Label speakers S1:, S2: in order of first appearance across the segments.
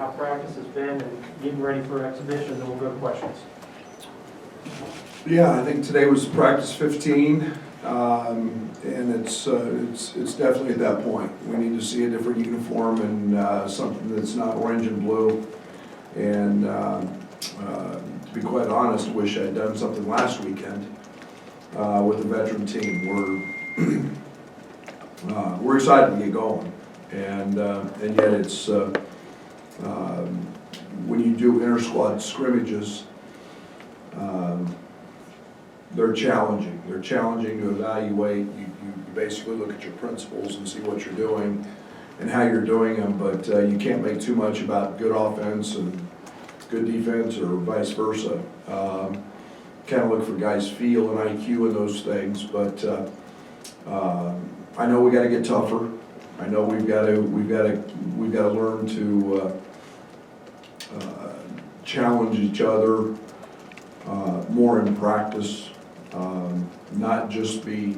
S1: how practice has been and getting ready for exhibition, then we'll go to questions.
S2: Yeah, I think today was practice 15, and it's definitely at that point. We need to see a different uniform and something that's not orange and blue. And to be quite honest, wish I'd done something last weekend with the veteran team. We're excited to get going, and yet it's when you do inter-squad scrimmages. They're challenging. They're challenging to evaluate. You basically look at your principles and see what you're doing and how you're doing them, but you can't make too much about good offense and good defense or vice versa. Kind of look for guys' feel and IQ and those things, but I know we got to get tougher. I know we've got to learn to challenge each other more in practice. Not just be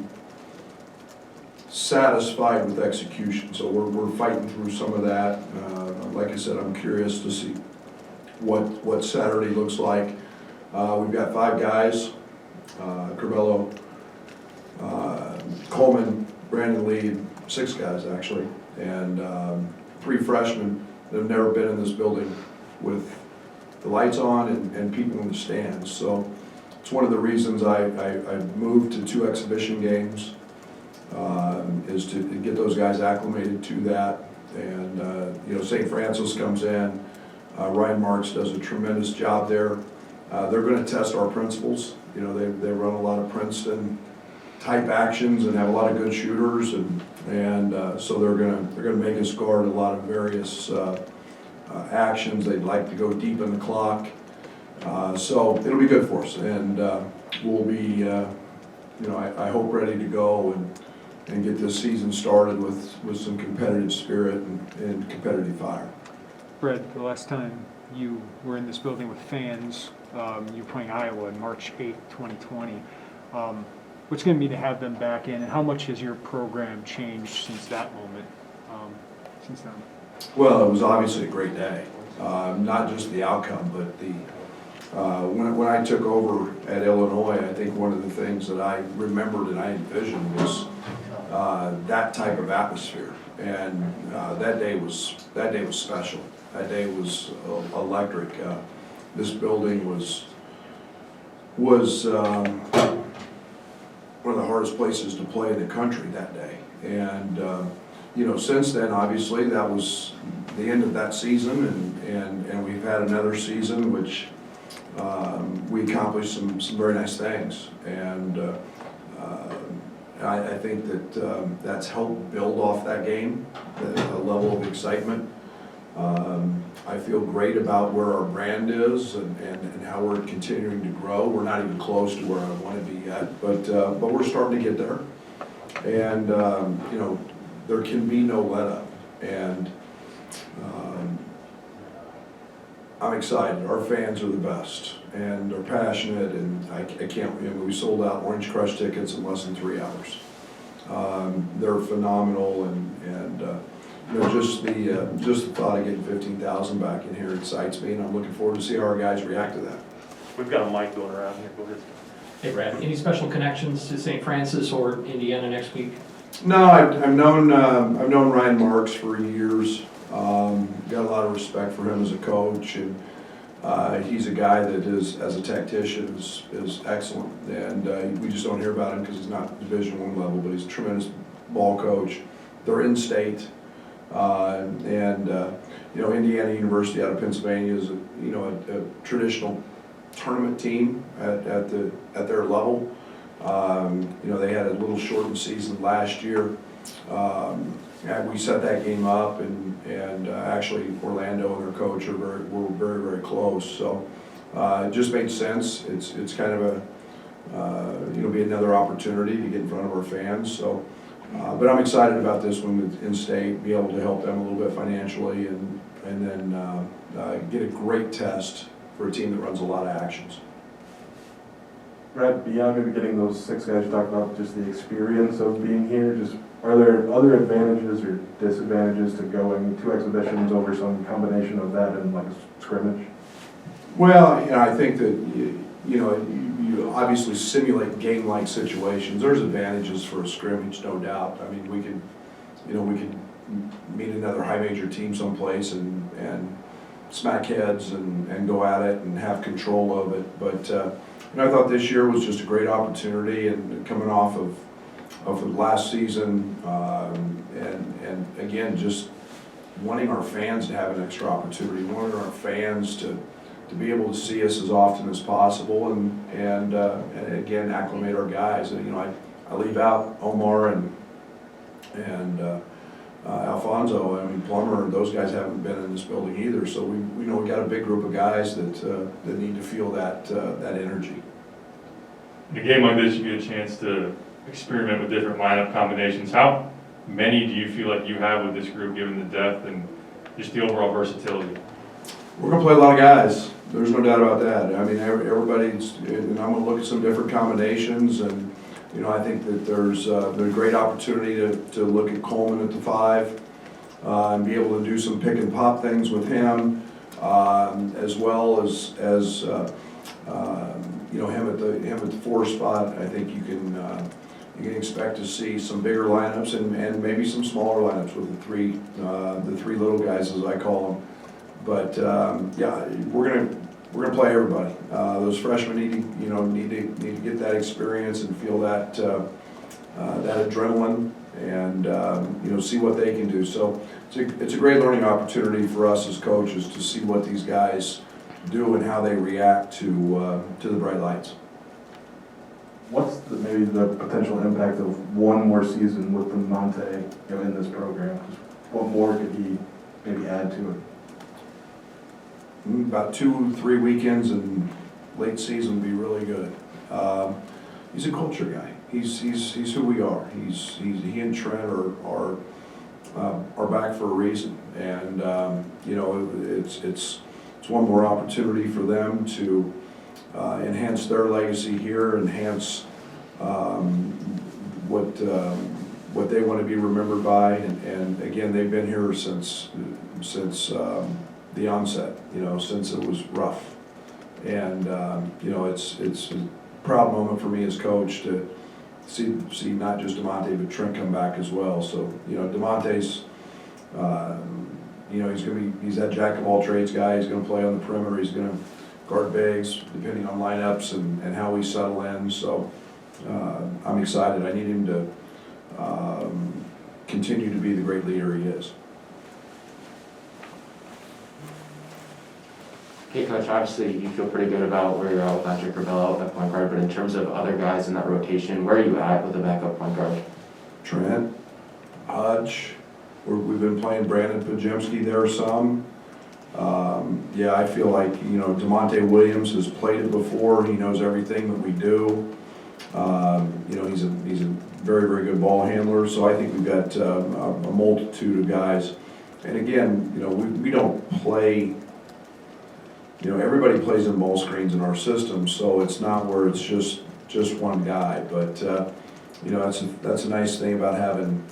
S2: satisfied with execution. So we're fighting through some of that. Like I said, I'm curious to see what Saturday looks like. We've got 5 guys, Carmelo, Coleman, Brandon Lee, 6 guys actually, and 3 freshmen that have never been in this building with the lights on and people in the stands. So it's one of the reasons I moved to 2 exhibition games, is to get those guys acclimated to that. And St. Francis comes in, Ryan Marks does a tremendous job there. They're going to test our principles. They run a lot of Princeton type actions and have a lot of good shooters, and so they're going to make us guard a lot of various actions. They'd like to go deep in the clock. So it'll be good for us, and we'll be, I hope ready to go and get this season started with some competitive spirit and competitive fire.
S3: Brad, the last time you were in this building with fans, you were playing Iowa on March 8th, 2020. What's going to be to have them back in, and how much has your program changed since that moment, since then?
S2: Well, it was obviously a great day. Not just the outcome, but the when I took over at Illinois, I think one of the things that I remembered and I envisioned was that type of atmosphere, and that day was special. That day was electric. This building was one of the hardest places to play in the country that day, and since then, obviously, that was the end of that season, and we've had another season which we accomplished some very nice things, and I think that that's helped build off that game, a level of excitement. I feel great about where our brand is and how we're continuing to grow. We're not even close to where I want to be yet, but we're starting to get there, and there can be no let up, and I'm excited. Our fans are the best, and they're passionate, and I can't, we sold out Orange Crush tickets in less than 3 hours. They're phenomenal, and just the thought of getting 15,000 back in here excites me, and I'm looking forward to see how our guys react to that.
S1: We've got a mic going around here. Go ahead.
S4: Hey Brad, any special connections to St. Francis or Indiana next week?
S2: No, I've known Ryan Marks for years. Got a lot of respect for him as a coach, and he's a guy that is, as a tactician, is excellent. And we just don't hear about him because he's not Division I level, but he's a tremendous ball coach. They're in state, Indiana University out of Pennsylvania is a traditional tournament team at their level. They had a little shortened season last year. And we set that game up, and actually Orlando and their coach were very, very close. So it just made sense. It's kind of be another opportunity to get in front of our fans. So, but I'm excited about this one with in-state, be able to help them a little bit financially, and then get a great test for a team that runs a lot of actions.
S5: Brad, beyond maybe getting those 6 guys you talked about, just the experience of being here, just Are there other advantages or disadvantages to going to exhibitions over some combination of that and like a scrimmage?
S2: Well, I think that, you obviously simulate game-like situations. There's advantages for a scrimmage, no doubt. I mean, we could meet another high major team someplace and smack heads and go at it and have control of it. But, I thought this year was just a great opportunity, and coming off of the last season, and again, just wanting our fans to have an extra opportunity, wanting our fans to be able to see us as often as possible, and again, acclimate our guys. I leave out Omar and Alfonso. I mean, Plummer, those guys haven't been in this building either, so we know we got a big group of guys that need to feel that energy.
S6: In a game like this, you get a chance to experiment with different lineup combinations. How many do you feel like you have with this group, given the depth and just the overall versatility?
S2: We're gonna play a lot of guys. There's no doubt about that. I mean, everybody's, and I'm gonna look at some different combinations, and I think that there's a great opportunity to look at Coleman at the 5 and be able to do some pick and pop things with him, as well as him at the 4 spot. I think you can expect to see some bigger lineups and maybe some smaller lineups with the three little guys, as I call them. But yeah, we're gonna play everybody. Those freshmen need to get that experience and feel that adrenaline and see what they can do. So it's a great learning opportunity for us as coaches to see what these guys do and how they react to the bright lights.
S5: What's maybe the potential impact of one more season with Monte in this program? What more could he maybe add to it?
S2: About 2-3 weekends and late season would be really good. He's a culture guy. He's who we are. He and Trent are back for a reason, and it's one more opportunity for them to enhance their legacy here, enhance what they want to be remembered by, and again, they've been here since the onset, since it was rough, and it's a proud moment for me as coach to see not just DeMonte but Trent come back as well. So DeMonte's he's that jack of all trades guy. He's going to play on the perimeter. He's going to guard bigs depending on lineups and how we settle in. So I'm excited. I need him to continue to be the great leader he is.
S7: Okay, Coach, obviously you feel pretty good about where you're at with Patrick Corbello at point guard, but in terms of other guys in that rotation, where are you at with the backup point guard?
S2: Trent, Hutch, we've been playing Brandon Pajemski there some. Yeah, I feel like, DeMonte Williams has played it before. He knows everything that we do. He's a very, very good ball handler, so I think we've got a multitude of guys. And again, we don't play, everybody plays in ball screens in our system, so it's not where it's just one guy. But, that's a nice thing about having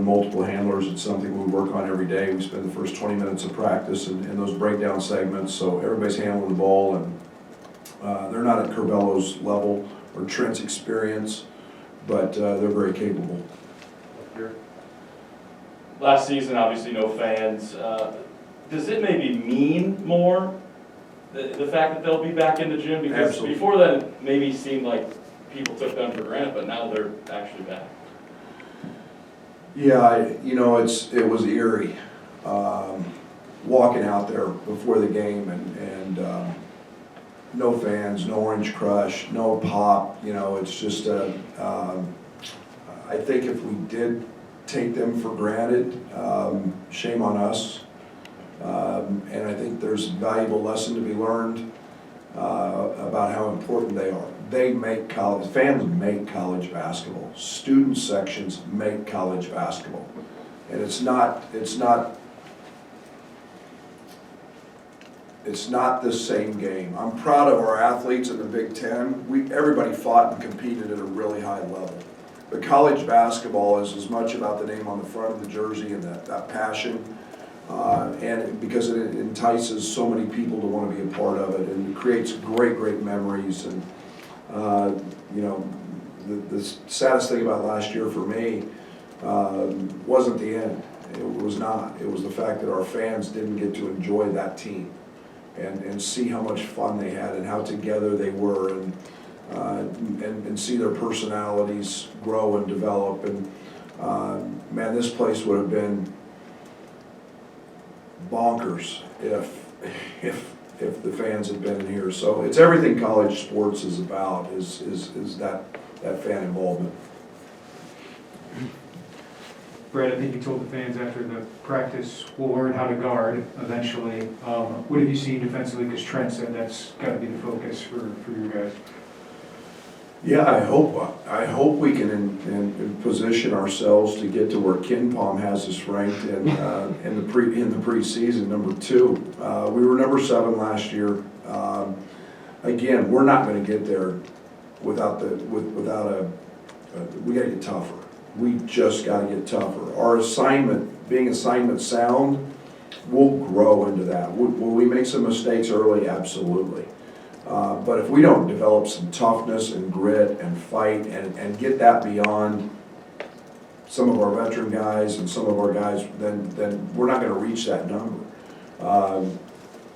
S2: multiple handlers. It's something we work on every day. We spend the first 20 minutes of practice in those breakdown segments, so everybody's handling the ball, and they're not at Corbello's level or Trent's experience, but they're very capable.
S8: Last season, obviously no fans. Does it maybe mean more, the fact that they'll be back in the gym? Because
S2: Absolutely.
S8: Before then, it maybe seemed like people took them for granted, but now they're actually back.
S2: Yeah, it was eerie, walking out there before the game and no fans, no Orange Crush, no pop. It's just I think if we did take them for granted, shame on us. And I think there's a valuable lesson to be learned about how important they are. Fans make college basketball. Student sections make college basketball. And it's not the same game. I'm proud of our athletes in the Big Ten. Everybody fought and competed at a really high level. But college basketball is as much about the name on the front of the jersey and that passion. And because it entices so many people to want to be a part of it, and it creates great memories. And, you know, the saddest thing about last year for me wasn't the end. It was not. It was the fact that our fans didn't get to enjoy that team and see how much fun they had and how together they were, and see their personalities grow and develop. And man, this place would have been bonkers if the fans had been in here. So it's everything college sports is about, is that fan involvement.
S3: Brad, I think you told the fans after the practice, we'll learn how to guard eventually. What have you seen defensively? Because Trent said that's got to be the focus for you guys.
S2: Yeah, I hope we can in position ourselves to get to where KenPom has us ranked in the preseason, number 2. We were number 7 last year. Again, we're not going to get there without we got to get tougher. We just got to get tougher. Our assignment, being assignment sound, we'll grow into that. Will we make some mistakes early? Absolutely. But if we don't develop some toughness and grit and fight and get that beyond some of our veteran guys and some of our guys, then we're not going to reach that number.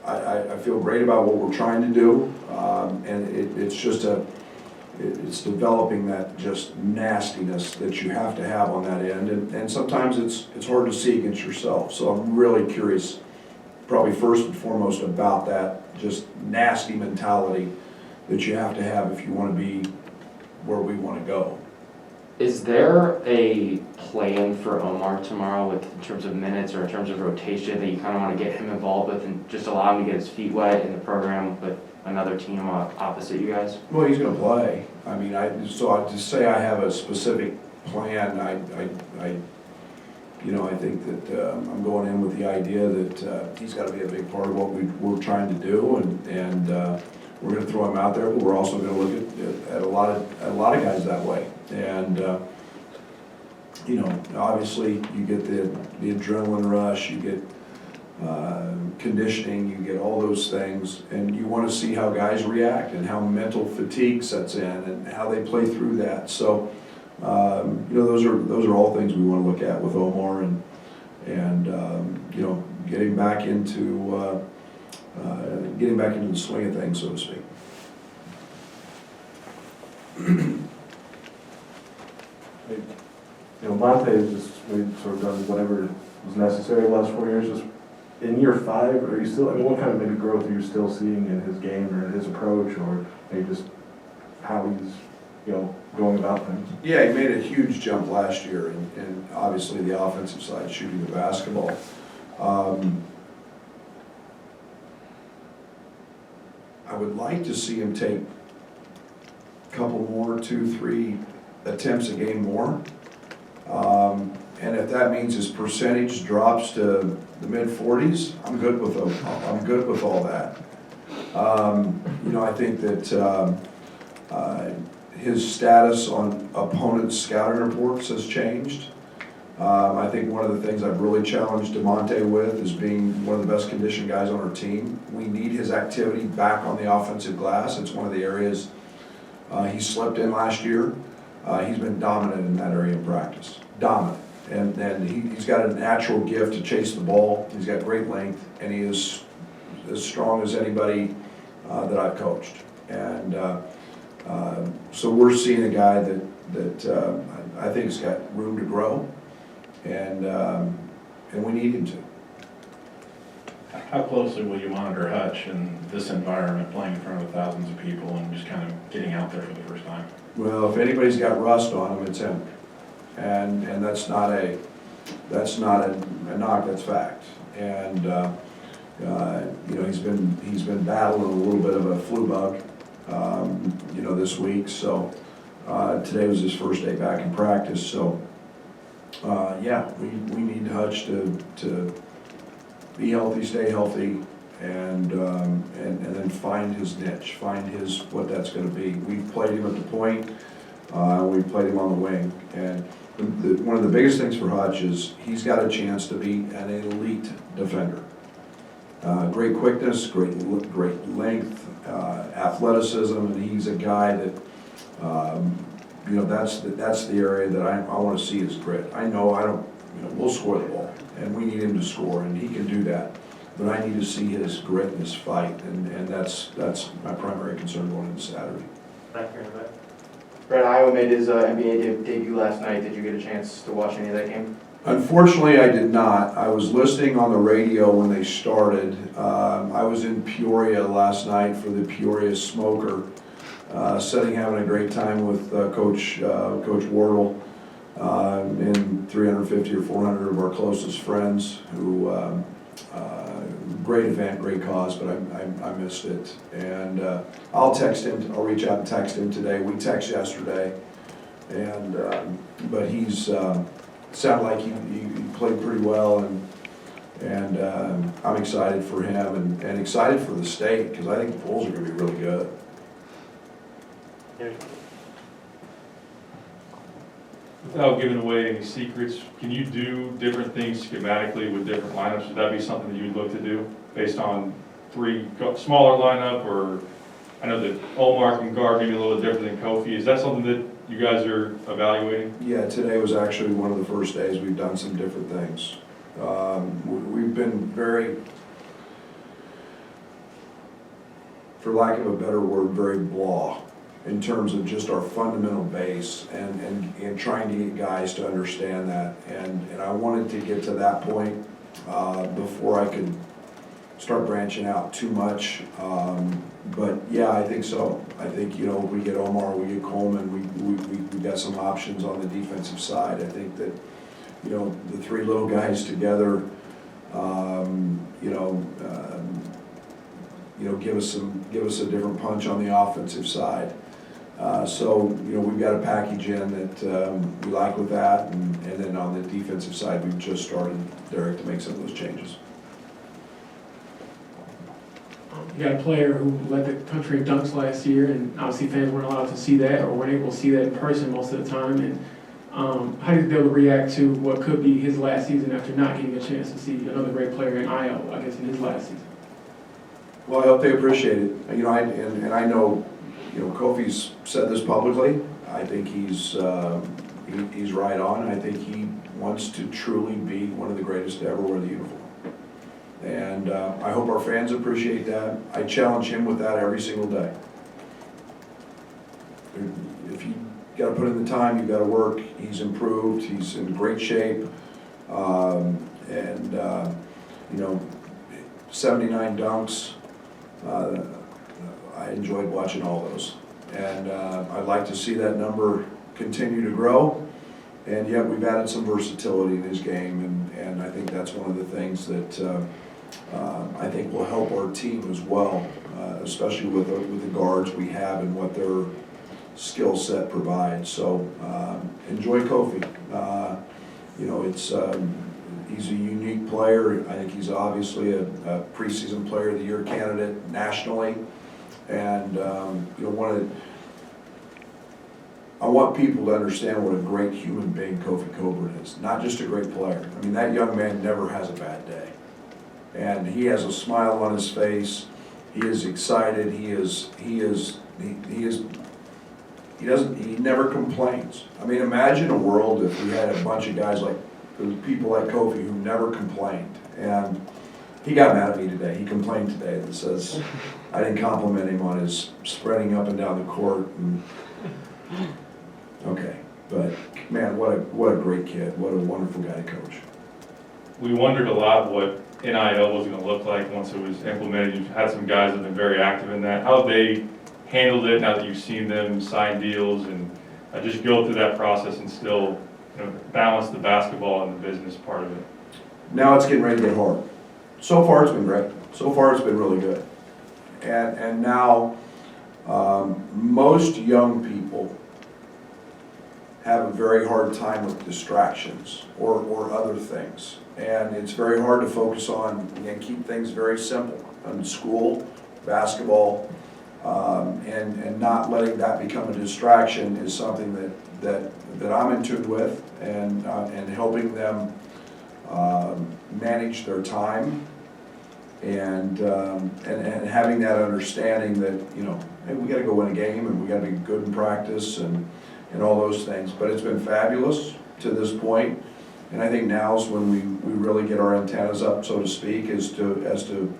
S2: I feel great about what we're trying to do, and it's developing that just nastiness that you have to have on that end, and sometimes it's hard to see against yourself. So I'm really curious, probably first and foremost, about that just nasty mentality that you have to have if you want to be where we want to go.
S7: Is there a plan for Omar tomorrow in terms of minutes or in terms of rotation that you kind of want to get him involved with and just allow him to get his feet wet in the program with another team opposite you guys?
S2: Well, he's going to play. I mean, so to say I have a specific plan, I think that I'm going in with the idea that he's got to be a big part of what we're trying to do, and we're going to throw him out there, but we're also going to look at a lot of guys that way. And obviously you get the adrenaline rush, you get conditioning, you get all those things, and you want to see how guys react and how mental fatigue sets in and how they play through that. So those are all things we want to look at with Omar, and getting back into the swing of things, so to speak.
S5: Monte has just really sort of done whatever was necessary the last 4 years. Just in year 5, are you still, what kind of maybe growth are you still seeing in his game or in his approach, or maybe just how he's, going about things?
S2: Yeah, he made a huge jump last year, and obviously the offensive side, shooting the basketball. I would like to see him take a couple more, 2, 3 attempts a game more. And if that means his percentage drops to the mid-40s, I'm good with all that. I think that his status on opponents' scouting reports has changed. I think one of the things I've really challenged DeMonte with is being one of the best conditioned guys on our team. We need his activity back on the offensive glass. It's one of the areas he slept in last year. He's been dominant in that area in practice. Dominant. And he's got a natural gift to chase the ball. He's got great length, and he is as strong as anybody that I've coached. And so we're seeing a guy that I think has got room to grow, and we need him to.
S9: How closely will you monitor Hutch in this environment, playing in front of thousands of people and just kind of getting out there for the first time?
S2: Well, if anybody's got rust on him, it's him. And that's not a knock, that's fact. And he's been battling a little bit of a flu bug, this week. So today was his first day back in practice. So we need Hutch to be healthy, stay healthy, and then find his niche, find what that's going to be. We've played him at the point. We played him on the wing. And one of the biggest things for Hutch is he's got a chance to be an elite defender. Great quickness, great length, athleticism, and he's a guy that, that's the area that I want to see his grit. We'll score the ball, and we need him to score, and he can do that. But I need to see his grit and his fight, and that's my primary concern going into Saturday.
S1: Back here in the back.
S10: Brad, Iowa made his NBA debut last night. Did you get a chance to watch any of that game?
S2: Unfortunately, I did not. I was listening on the radio when they started. I was in Peoria last night for the Peoria Smoker, having a great time with Coach Wardle and 350 or 400 of our closest friends who, great event, great cause, but I missed it. And I'll text him, I'll reach out and text him today. We texted yesterday, and but he's sounded like he played pretty well, and I'm excited for him and excited for the state, because I think the Bulls are going to be really good.
S6: Without giving away any secrets, can you do different things schematically with different lineups? Would that be something that you'd look to do based on smaller lineup? Or I know that Omar can guard maybe a little different than Kofi. Is that something that you guys are evaluating?
S2: Yeah, today was actually one of the first days we've done some different things. We've been very, for lack of a better word, very blah in terms of just our fundamental base and trying to get guys to understand that. And I wanted to get to that point before I could start branching out too much. But yeah, I think so. I think, if we get Omar, we get Coleman, we got some options on the defensive side. I think that, the three little guys together, give us a different punch on the offensive side. We've got a package in that we like with that, and then on the defensive side, we've just started, Derek, to make some of those changes.
S11: You got a player who led the country in dunks last year, and obviously fans weren't allowed to see that or weren't able to see that in person most of the time. And how do you feel to react to what could be his last season after not getting a chance to see another great player in Iowa, I guess, in his last season?
S2: Well, I hope they appreciate it. I know, Kofi's said this publicly. I think he's right on. I think he wants to truly be one of the greatest to ever wear the uniform. And I hope our fans appreciate that. I challenge him with that every single day. If you got to put in the time, you got to work. He's improved. He's in great shape. 79 dunks. I enjoyed watching all those. And I'd like to see that number continue to grow. And yet we've added some versatility in his game. And I think that's one of the things that I think will help our team as well, especially with the guards we have and what their skill set provides. So enjoy Kofi. He's a unique player. I think he's obviously a preseason player of the year candidate nationally. And I want people to understand what a great human being Kofi Coburn is. Not just a great player. I mean, that young man never has a bad day. And he has a smile on his face. He is excited. He never complains. I mean, imagine a world if we had a bunch of guys like people like Kofi who never complained. And he got mad at me today. He complained today that says I didn't compliment him on his spreading up and down the court. And okay, but man, what a great kid. What a wonderful guy to coach.
S6: We wondered a lot what NIL was going to look like once it was implemented. You've had some guys that have been very active in that. How have they handled it now that you've seen them sign deals and just go through that process and still balance the basketball and the business part of it?
S2: Now it's getting ready to get hard. So far it's been great. So far it's been really good. And now most young people have a very hard time with distractions or other things. And it's very hard to focus on and keep things very simple. On school, basketball, and not letting that become a distraction is something that I'm in tune with, and helping them manage their time, and having that understanding that, you know, hey, we gotta go win a game, and we gotta be good in practice, and all those things. But it's been fabulous to this point, and I think now's when we really get our antennas up, so to speak, as to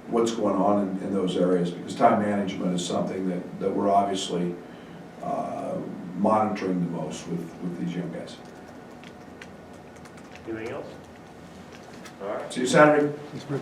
S2: what's going on in those areas, because time management is something that we're obviously monitoring the most with these young guys.
S1: Anything else? All right.
S2: See you Saturday.
S3: Thanks, Brad.